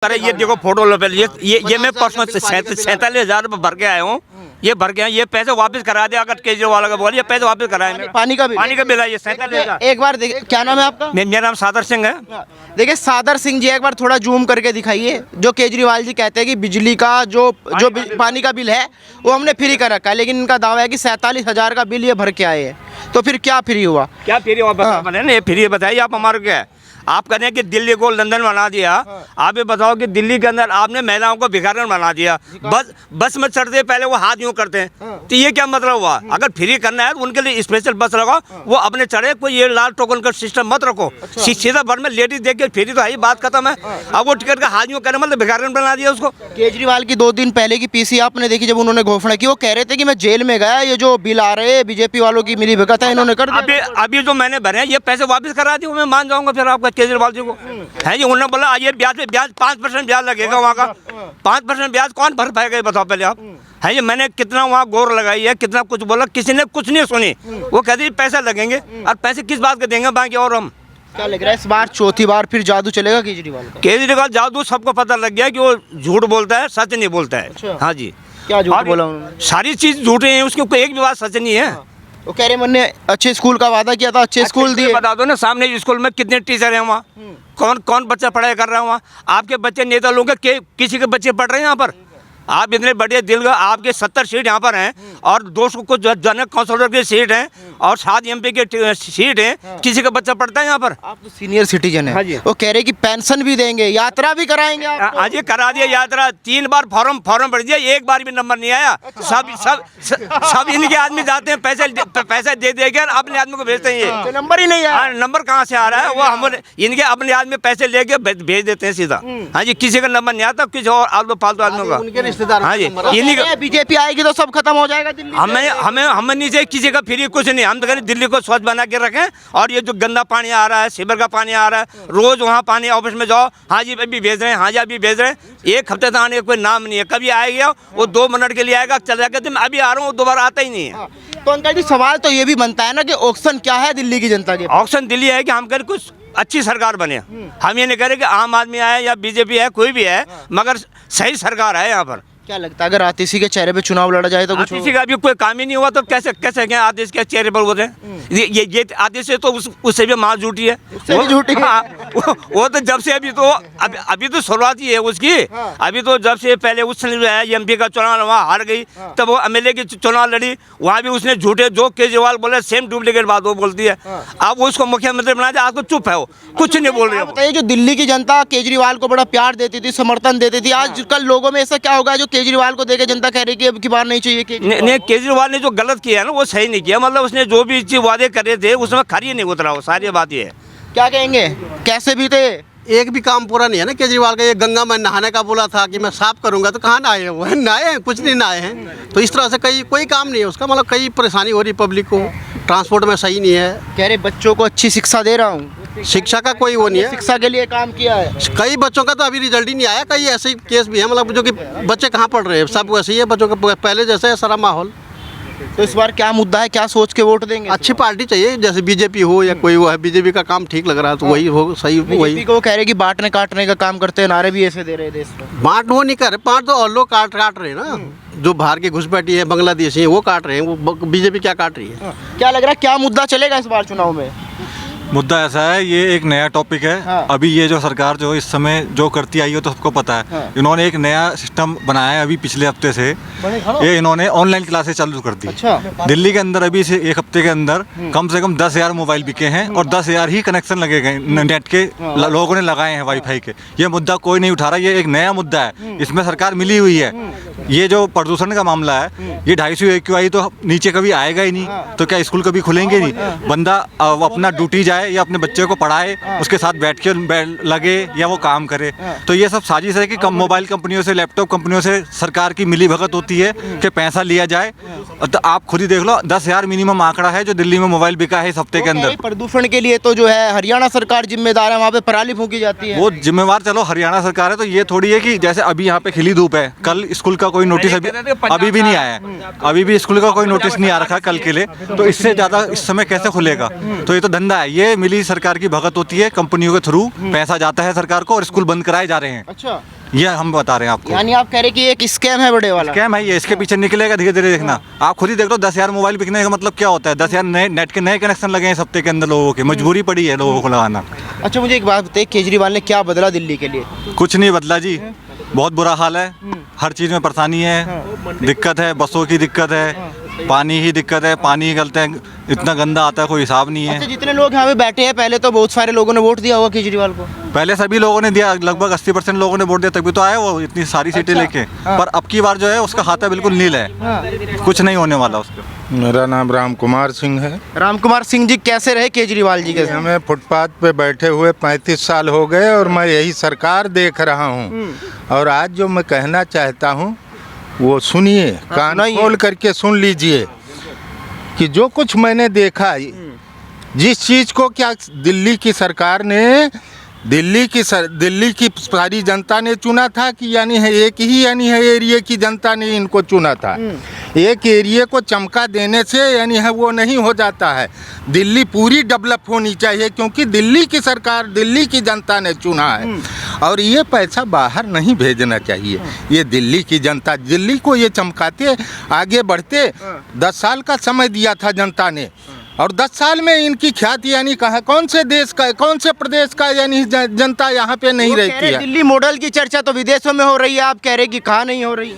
अरे ये देखो फोटो लो पहले, ये मैं परसों 47,000 रुपये भर के आया हूँ। ये भर के ये पैसे वापस करा दे, अगर केजरीवाल का बोल, ये पैसे वापस कराए। पानी का बिल है ये 47,000। एक बार देखिए, क्या नाम है आपका? मेरा नाम सादर सिंह है। देखिए सादर सिंह जी, एक बार थोड़ा जूम करके दिखाइए। जो केजरीवाल जी कहते हैं कि बिजली का जो पानी का बिल है वो हमने फ्री कर रखा है, लेकिन इनका दावा है कि 47,000 का बिल ये भर के आए हैं। तो फिर क्या फ्री हुआ? क्या फ्री हुआ? बने फ्री बताइए आप हमारे क्या है? आप कह रहे हैं कि दिल्ली को लंदन बना दिया। आप ये बताओ कि दिल्ली के अंदर आपने महिलाओं को भिखारन बना दिया। बस में चढ़ते पहले वो हाथ यूं करते हैं, तो ये क्या मतलब हुआ? अगर फ्री करना है तो उनके लिए स्पेशल बस लगाओ, वो अपने चढ़े। कोई ये लाल टोकन का सिस्टम मत रखो। सीधा भर में लेडीज देख के फ्री तो है, बात खत्म है। अब वो टिकट का हाथ यूं करे मतलब भिखारन बना दिया उसको। केजरीवाल की 2 दिन पहले की पीसी आपने देखी, जब उन्होंने घोषणा की, वो कह रहे थे कि मैं जेल में गया, ये जो बिल आ रहे हैं बीजेपी वालों की मिली भगत है, इन्होंने कर दिया। अभी जो मैंने भरे हैं ये पैसे वापस करा दिए, मैं मान जाऊंगा फिर आपका केजरीवाल जी को है जी। उन्होंने बोला ये ब्याज पे ब्याज 5% ब्याज लगेगा वहाँ का। 5% ब्याज कौन भर पाएगा ये बताओ पहले आप। है ये मैंने कितना वहाँ गौर लगाई है, कितना कुछ बोला, किसी ने कुछ नहीं सुनी। वो कहते हैं पैसे लगेंगे, और पैसे किस बात के देंगे बाकी? और हम क्या लग रहा है इस बार चौथी बार फिर जादू चलेगा केजरीवाल का? केजरीवाल जादू सबको पता लग गया कि वो झूठ बोलता है, सच नहीं बोलता है। अच्छा। हाँ जी। क्या झूठ बोला उन्होंने? सारी चीज झूठे हैं, उसकी कोई एक भी बात सच नहीं है। वो कह रहे मैंने अच्छे स्कूल का वादा किया था, अच्छे स्कूल दिए। बता दो ना, सामने स्कूल में कितने टीचर हैं वहाँ? कौन कौन बच्चा पढ़ाई कर रहा है वहाँ? आपके बच्चे नेता लोगों के किसी के बच्चे पढ़ रहे हैं यहाँ पर? आप इतने बड़े दिल का, आपके 70 सीट यहाँ पर हैं, और 200 कुछ जनक काउंसिलर की सीट हैं, और 7 MP की सीट हैं। किसी का बच्चा पढ़ता है यहाँ पर? आप तो सीनियर सिटीजन है। हाँ जी। वो कह रहे कि पेंशन भी देंगे, यात्रा भी कराएंगे आपको। आज ये करा दिया यात्रा, 3 बार फॉर्म भर दिया, एक बार भी नंबर नहीं आया। सब इनके आदमी जाते हैं, पैसे दे देकर अपने आदमी को भेजते हैं। ये नंबर ही नहीं आया। नंबर कहाँ से आ रहा है? वो हम इनके अपने आदमी पैसे लेके भेज देते हैं सीधा। हाँ जी, किसी का नंबर नहीं आता, किसी और आलतू फालतू आदमी का। हाँ जी, बीजेपी आएगी तो सब खत्म हो जाएगा दिल्ली। हमें नहीं चाहिए किसी का फ्री कुछ नहीं। हम तो करें दिल्ली को स्वच्छ बना के रखें, और ये जो गंदा पानी आ रहा है, सीवर का पानी आ रहा है, रोज वहाँ पानी ऑफिस में जाओ, हाँ जी अभी भेज रहे हैं, हाँ जी अभी भेज रहे हैं। 1 हफ्ते तक आने का कोई नाम नहीं है। कभी आएगा वो 2 मिनट के लिए आएगा, चला जाएगा। मैं अभी आ रहा हूँ, दोबारा आता ही नहीं है। तो अंकल जी सवाल तो ये भी बनता है ना कि ऑक्शन क्या है दिल्ली की जनता के? ऑक्शन दिल्ली है कि हम करें कुछ अच्छी सरकार बने। हम ये नहीं कह रहे कि आम आदमी आए या बीजेपी है, कोई भी है, मगर सही सरकार है यहाँ पर। क्या लगता है अगर आतिशी के चेहरे पे चुनाव लड़ा जाए तो कुछ आतिशी का अभी कोई काम ही नहीं हुआ तो कैसे क्या आतिश के चेहरे पर बोलते हैं? ये आतिश से तो उससे भी माँ झूठी है। वो तो जब से अभी तो शुरुआत ही है उसकी। अभी तो जब से पहले उसने जो है MP का चुनाव वहाँ हार गई, तब वो MLA की चुनाव लड़ी, वहाँ भी उसने झूठे जो केजरीवाल बोले सेम डुप्लीकेट बात वो बोलती है। अब वो उसको मुख्यमंत्री बना दिया, आपको चुप है, वो कुछ नहीं बोल रहे। बताइए, जो दिल्ली की जनता केजरीवाल को बड़ा प्यार देती थी, समर्थन देती थी, आजकल लोगों में ऐसा क्या होगा जो केजरीवाल को देकर जनता कह रही कि अब की बार नहीं चाहिए? नहीं, केजरीवाल ने जो गलत किया ना वो सही नहीं किया। मतलब उसने जो भी चीज वादे करे थे उसमें खरी नहीं उतरा, वो सारी बात ये है। क्या कहेंगे, कैसे भी थे? एक भी काम पूरा नहीं है ना केजरीवाल का। ये गंगा में नहाने का बोला था कि मैं साफ करूंगा, तो कहाँ नहाए हैं? वो नहाए हैं, कुछ नहीं नहाए हैं। तो इस तरह से कोई काम नहीं है उसका। मतलब कई परेशानी हो रही पब्लिक को, ट्रांसपोर्ट में सही नहीं है। कह रहे बच्चों को अच्छी शिक्षा दे रहा हूँ। शिक्षा का कोई वो नहीं है, शिक्षा के लिए काम किया है। कई बच्चों का तो अभी रिजल्ट ही नहीं आया। कई ऐसे केस भी हैं, मतलब जो कि बच्चे कहाँ पढ़ रहे हैं, सब वैसे ही है बच्चों का, पहले जैसे है सारा माहौल। तो इस बार क्या मुद्दा है, क्या सोच के वोट देंगे? अच्छी पार्टी चाहिए, जैसे बीजेपी हो या कोई वो है। बीजेपी का काम ठीक लग रहा है तो वही हो, सही वही। को कह रहे कि बांटने काटने का काम करते हैं, नारे भी ऐसे दे रहे देश में। बांट वो नहीं कर रहे, बांट तो और लोग काट रहे हैं ना। जो बाहर के घुसपैठी है, बांग्लादेशी है, वो काट रहे हैं। वो बीजेपी क्या काट रही है? क्या लग रहा है क्या मुद्दा चलेगा इस बार चुनाव में? मुद्दा ऐसा है, ये एक नया टॉपिक है। हाँ। अभी ये जो सरकार जो इस समय जो करती आई है तो सबको पता है। हाँ। इन्होंने एक नया सिस्टम बनाया है अभी पिछले हफ्ते से। ये इन्होंने ऑनलाइन क्लासेस चालू कर दी। अच्छा। दिल्ली के अंदर अभी से 1 हफ्ते के अंदर कम से कम 10,000 मोबाइल बिके हैं, और 10,000 ही कनेक्शन लगे गए नेट के, लोगों ने लगाए हैं वाईफाई के। ये मुद्दा कोई नहीं उठा रहा, ये एक नया मुद्दा है, इसमें सरकार मिली हुई है। ये जो प्रदूषण का मामला है, ये 250 AQI तो नीचे कभी आएगा ही नहीं, तो क्या स्कूल कभी खुलेंगे नहीं? बंदा अपना ड्यूटी जाए या अपने बच्चे को पढ़ाए, उसके साथ बैठ के लगे या वो काम करे। तो ये सब साजिश है कि मोबाइल कंपनियों से, लैपटॉप कंपनियों से सरकार की मिली भगत होती है कि पैसा लिया जाए। तो आप खुद ही देख लो, 10,000 मिनिमम आंकड़ा है जो दिल्ली में मोबाइल बिका है इस हफ्ते के अंदर। प्रदूषण के लिए तो जो है हरियाणा सरकार जिम्मेदार है, वहाँ पे पराली फूंकी जाती है। वो जिम्मेवार चलो हरियाणा सरकार है, तो ये थोड़ी है कि जैसे अभी यहाँ पे खिली धूप है, कल स्कूल का कोई नोटिस अभी भी नहीं आया है, अभी भी स्कूल का कोई नोटिस नहीं आ रखा कल के लिए, तो इससे ज़्यादा इस समय कैसे खुलेगा? तो ये तो धंधा है, ये मिली सरकार की भगत होती है, कंपनियों के थ्रू पैसा जाता है सरकार को और स्कूल बंद कराए जा रहे हैं। अच्छा, ये हम बता रहे हैं आपको। यानी आप कह रहे कि एक स्कैम है बड़े वाला? स्कैम है ये, इसके पीछे निकलेगा धीरे धीरे, देखना आप खुद ही देख लो। 10,000 मोबाइल बिकने का मतलब क्या होता है? 10,000 नए नेट के नए कनेक्शन लगे हैं इस हफ्ते के अंदर लोगों के, मजबूरी पड़ी है लोगों को लगाना। अच्छा, मुझे एक बात बताइए, केजरीवाल ने क्या बदला दिल्ली के लिए? कुछ नहीं बदला जी, बहुत बुरा हाल है, हर चीज़ में परेशानी है, दिक्कत है, बसों की दिक्कत है, पानी ही दिक्कत है, पानी गलते हैं, इतना गंदा आता है कोई हिसाब नहीं है। अच्छा, जितने लोग यहाँ पे बैठे हैं, पहले तो बहुत सारे लोगों ने वोट दिया होगा केजरीवाल को? पहले सभी लोगों ने दिया, लगभग 80% लोगों ने वोट दिया, तभी तो आए वो इतनी सारी सीटें लेके। पर अब की बार जो है उसका खाता बिल्कुल नील है, कुछ नहीं होने वाला उसका। मेरा नाम राम कुमार सिंह है। राम कुमार सिंह जी, कैसे रहे केजरीवाल जी के साथ? हमें फुटपाथ पे बैठे हुए 35 साल हो गए और मैं यही सरकार देख रहा हूँ। और आज जो मैं कहना चाहता हूँ वो सुनिए, कान खोल करके सुन लीजिए कि जो कुछ मैंने देखा, जिस चीज़ को क्या दिल्ली की सरकार ने, दिल्ली की सारी जनता ने चुना था कि यानी है एक ही यानी है एरिया की जनता ने इनको चुना था। एक एरिया को चमका देने से यानी है वो नहीं हो जाता है, दिल्ली पूरी डेवलप होनी चाहिए, क्योंकि दिल्ली की सरकार, दिल्ली की जनता ने चुना है। और ये पैसा बाहर नहीं भेजना चाहिए, ये दिल्ली की जनता, दिल्ली को ये चमकाते आगे बढ़ते 10 साल का समय दिया था जनता ने, और 10 साल में इनकी ख्याति यानी कहाँ, कौन से देश का, कौन से प्रदेश का यानी जनता यहाँ पे नहीं रहती है। दिल्ली मॉडल की चर्चा तो विदेशों में हो रही है, आप कह रहे कि कहाँ नहीं हो रही?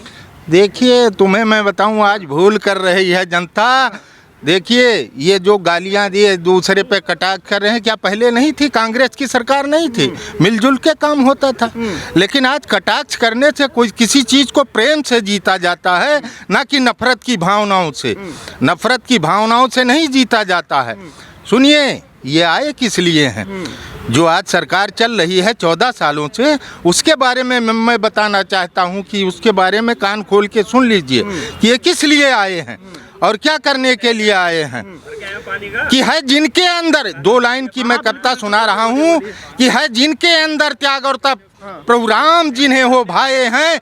देखिए, तुम्हें मैं बताऊं, आज भूल कर रही है जनता। देखिए, ये जो गालियां दिए दूसरे पे कटाक्ष कर रहे हैं, क्या पहले नहीं थी? कांग्रेस की सरकार नहीं थी, मिलजुल के काम होता था। लेकिन आज कटाक्ष करने से कोई किसी चीज़ को प्रेम से जीता जाता है, ना कि नफरत की भावनाओं से। नफरत की भावनाओं से नहीं जीता जाता है। सुनिए, ये आए किस लिए हैं? जो आज सरकार चल रही है 14 सालों से, उसके बारे में मैं बताना चाहता हूँ कि उसके बारे में कान खोल के सुन लीजिए कि ये किस लिए आए हैं और क्या करने के लिए आए हैं। कि है जिनके अंदर, 2 लाइन की मैं कविता सुना रहा हूँ, कि है जिनके अंदर त्याग और तप, प्रभु राम जिन्हें हो भाए हैं,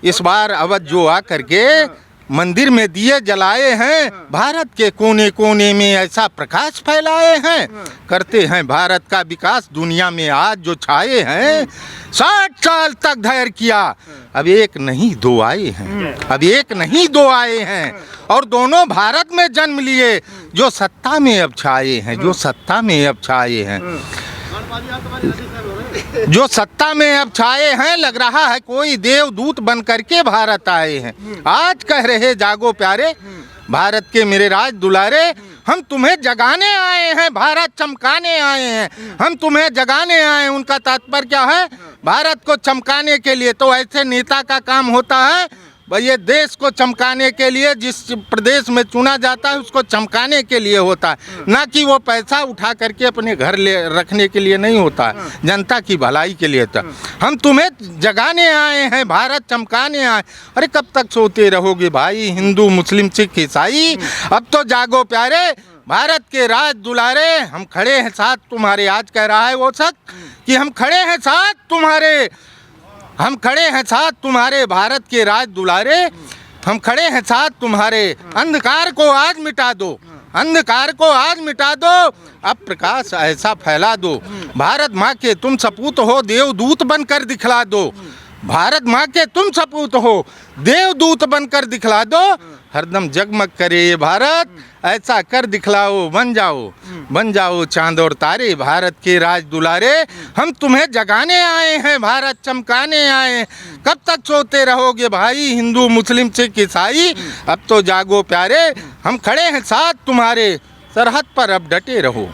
इस बार अवध जो आ करके मंदिर में दिए जलाए हैं, भारत के कोने कोने में ऐसा प्रकाश फैलाए हैं, करते हैं भारत का विकास, दुनिया में आज जो छाए हैं। 60 साल तक धैर्य किया, अब एक नहीं 2 आए हैं, अब एक नहीं 2 आए हैं, और दोनों भारत में जन्म लिए, जो सत्ता में अब छाए हैं, जो सत्ता में अब छाए हैं, जो सत्ता में अब छाए हैं। लग रहा है कोई देवदूत बन करके भारत आए हैं। आज कह रहे जागो प्यारे, भारत के मेरे राज दुलारे, हम तुम्हें जगाने आए हैं, भारत चमकाने आए हैं, हम तुम्हें जगाने आए हैं। उनका तात्पर्य क्या है? भारत को चमकाने के लिए। तो ऐसे नेता का काम होता है भाई, ये देश को चमकाने के लिए, जिस प्रदेश में चुना जाता है उसको चमकाने के लिए होता है, ना कि वो पैसा उठा करके अपने घर ले रखने के लिए नहीं होता है, जनता की भलाई के लिए होता। हम तुम्हें जगाने आए हैं, भारत चमकाने आए। अरे कब तक सोते रहोगे भाई, हिंदू मुस्लिम सिख ईसाई? अब तो जागो प्यारे, भारत के राज दुलारे, हम खड़े हैं साथ तुम्हारे। आज कह रहा है वो सच कि हम खड़े हैं साथ तुम्हारे, हम खड़े हैं साथ तुम्हारे, भारत के राज दुलारे, हम खड़े हैं साथ तुम्हारे। अंधकार को आज मिटा दो, अंधकार को आज मिटा दो, अब प्रकाश ऐसा फैला दो। भारत माँ के तुम सपूत हो, देवदूत बनकर दिखला दो। भारत माँ के तुम सपूत हो, देवदूत बनकर दिखला दो। हरदम जगमग करे ये भारत, ऐसा कर दिखलाओ, बन जाओ चांद और तारे, भारत के राज दुलारे। हम तुम्हें जगाने आए हैं, भारत चमकाने आए हैं। कब तक सोते रहोगे भाई, हिंदू मुस्लिम सिख ईसाई? अब तो जागो प्यारे, हम खड़े हैं साथ तुम्हारे, सरहद पर अब डटे रहो।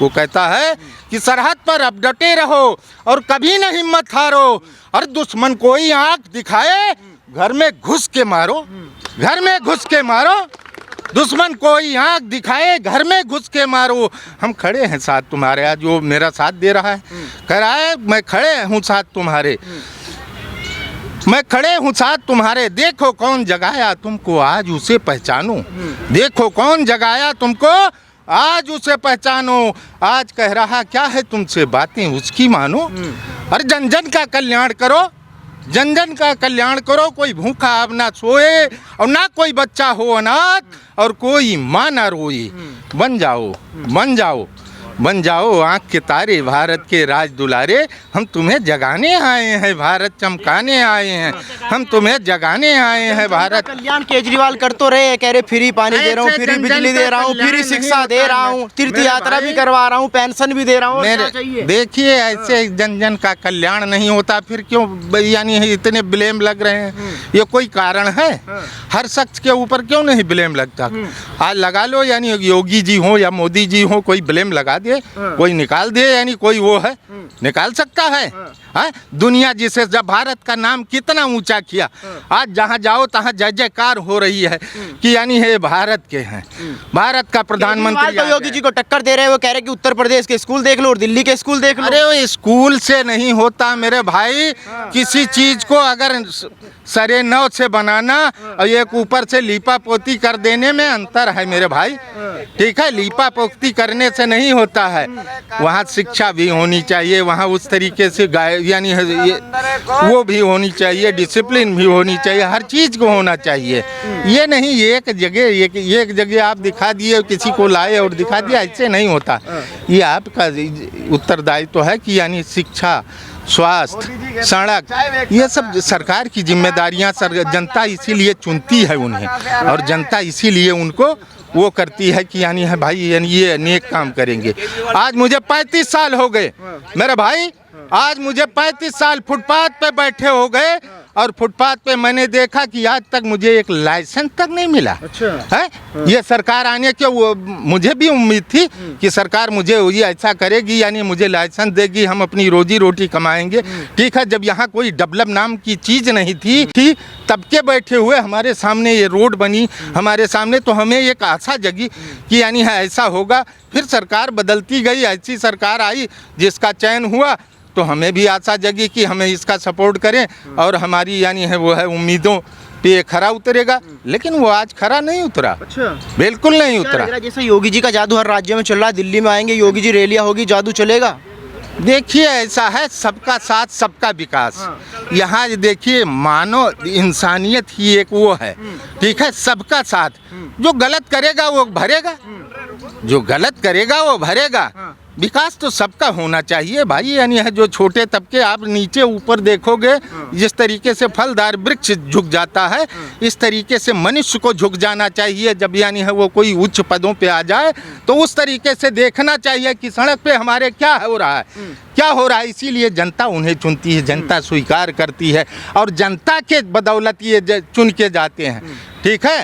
वो कहता है कि सरहद पर अब डटे रहो और कभी न हिम्मत हारो, और दुश्मन कोई आंख दिखाए, घर में घुस के मारो, घर में घुस के मारो। दुश्मन कोई आंख दिखाए, घर में घुस के मारो। हम खड़े हैं साथ तुम्हारे। आज वो मेरा साथ दे रहा है, कह रहा है मैं खड़े हूँ साथ तुम्हारे, मैं खड़े हूँ साथ तुम्हारे। देखो कौन जगाया तुमको, आज उसे पहचानो। देखो कौन जगाया तुमको, आज उसे पहचानो। आज कह रहा क्या है तुमसे, बातें उसकी मानो। और जन जन का कल्याण करो, जन जन का कल्याण करो, कोई भूखा अब ना सोए और ना कोई बच्चा हो अनाथ और कोई माँ ना रोए। बन जाओ, बन जाओ, बन जाओ आँख के तारे, भारत के राज दुलारे। हम तुम्हें जगाने आए हैं, भारत चमकाने आए हैं, हम तुम्हें जगाने आए हैं भारत। कल्याण केजरीवाल कर तो रहे हैं, कह रहे फ्री पानी दे रहा हूँ, फ्री बिजली दे रहा हूँ, फ्री शिक्षा दे रहा हूँ, तीर्थ यात्रा भी करवा रहा हूँ, पेंशन भी दे रहा हूँ। क्या चाहिए? देखिए ऐसे जन जन का कल्याण नहीं होता, फिर क्यों यानी इतने ब्लेम लग रहे हैं? ये कोई कारण है? हर शख्स के ऊपर क्यों नहीं ब्लेम लगता? आज लगा लो, यानी योगी जी हो या मोदी जी हो, कोई ब्लेम लगा दे, कोई निकाल दे, यानी कोई वो है निकाल सकता है? हाँ? दुनिया जिसे जब भारत का नाम कितना ऊंचा किया, आज जहाँ जाओ तहाँ जय जयकार हो रही है कि यानी है भारत के हैं, भारत का प्रधानमंत्री। तो योगी जी को टक्कर दे रहे हैं, वो कह रहे हैं कि उत्तर प्रदेश के स्कूल देख लो और दिल्ली के स्कूल देख लो। अरे वो स्कूल से नहीं होता मेरे भाई, किसी चीज को अगर सरे नौ से बनाना और एक ऊपर से लीपा पोती कर देने में अंतर है मेरे भाई। ठीक है, लीपा पोती करने से नहीं होता है, वहाँ शिक्षा भी होनी चाहिए, वहाँ उस तरीके से यानी वो भी होनी चाहिए, डिसिप्लिन भी होनी चाहिए, हर चीज़ को होना चाहिए। ये नहीं एक जगह आप दिखा दिए, किसी को लाए और दिखा दिया, ऐसे नहीं होता। ये आपका उत्तरदायित्व है कि यानी शिक्षा, स्वास्थ्य, सड़क, ये सब सरकार की जिम्मेदारियां जनता इसीलिए चुनती है उन्हें, और जनता इसीलिए उनको वो करती है कि यानी है भाई यानी ये नेक काम करेंगे। आज मुझे 35 साल हो गए मेरे भाई, आज मुझे 35 साल फुटपाथ पे बैठे हो गए, और फुटपाथ पे मैंने देखा कि आज तक मुझे एक लाइसेंस तक नहीं मिला। अच्छा है? ये सरकार आने के वो मुझे भी उम्मीद थी कि सरकार मुझे ये ऐसा करेगी, यानी मुझे लाइसेंस देगी, हम अपनी रोजी रोटी कमाएंगे। ठीक है, जब यहाँ कोई डेवलप नाम की चीज़ नहीं थी तब के बैठे हुए हमारे सामने ये रोड बनी हमारे सामने, तो हमें एक आशा जगी कि यानी है ऐसा होगा। फिर सरकार बदलती गई, ऐसी सरकार आई जिसका चयन हुआ, तो हमें भी आशा जगी कि हमें इसका सपोर्ट करें और हमारी यानी है वो है उम्मीदों पे खरा उतरेगा, लेकिन वो आज खरा नहीं उतरा। अच्छा, बिल्कुल नहीं उतरा। जैसे योगी जी का जादू हर राज्य में चल रहा है, दिल्ली में आएंगे योगी जी, रैलियां होगी, जादू चलेगा? देखिए ऐसा है, सबका साथ सबका विकास। यहाँ देखिए मानो इंसानियत ही एक वो है, ठीक है, सबका साथ। जो गलत करेगा वो भरेगा, जो गलत करेगा वो भरेगा। विकास तो सबका होना चाहिए भाई, यानी है जो छोटे तबके, आप नीचे ऊपर देखोगे जिस तरीके से फलदार वृक्ष झुक जाता है, इस तरीके से मनुष्य को झुक जाना चाहिए। जब यानी है वो कोई उच्च पदों पे आ जाए तो उस तरीके से देखना चाहिए कि सड़क पे हमारे क्या हो रहा है, क्या हो रहा है। इसीलिए जनता उन्हें चुनती है, जनता स्वीकार करती है और जनता के बदौलत ये चुन के जाते हैं। ठीक है,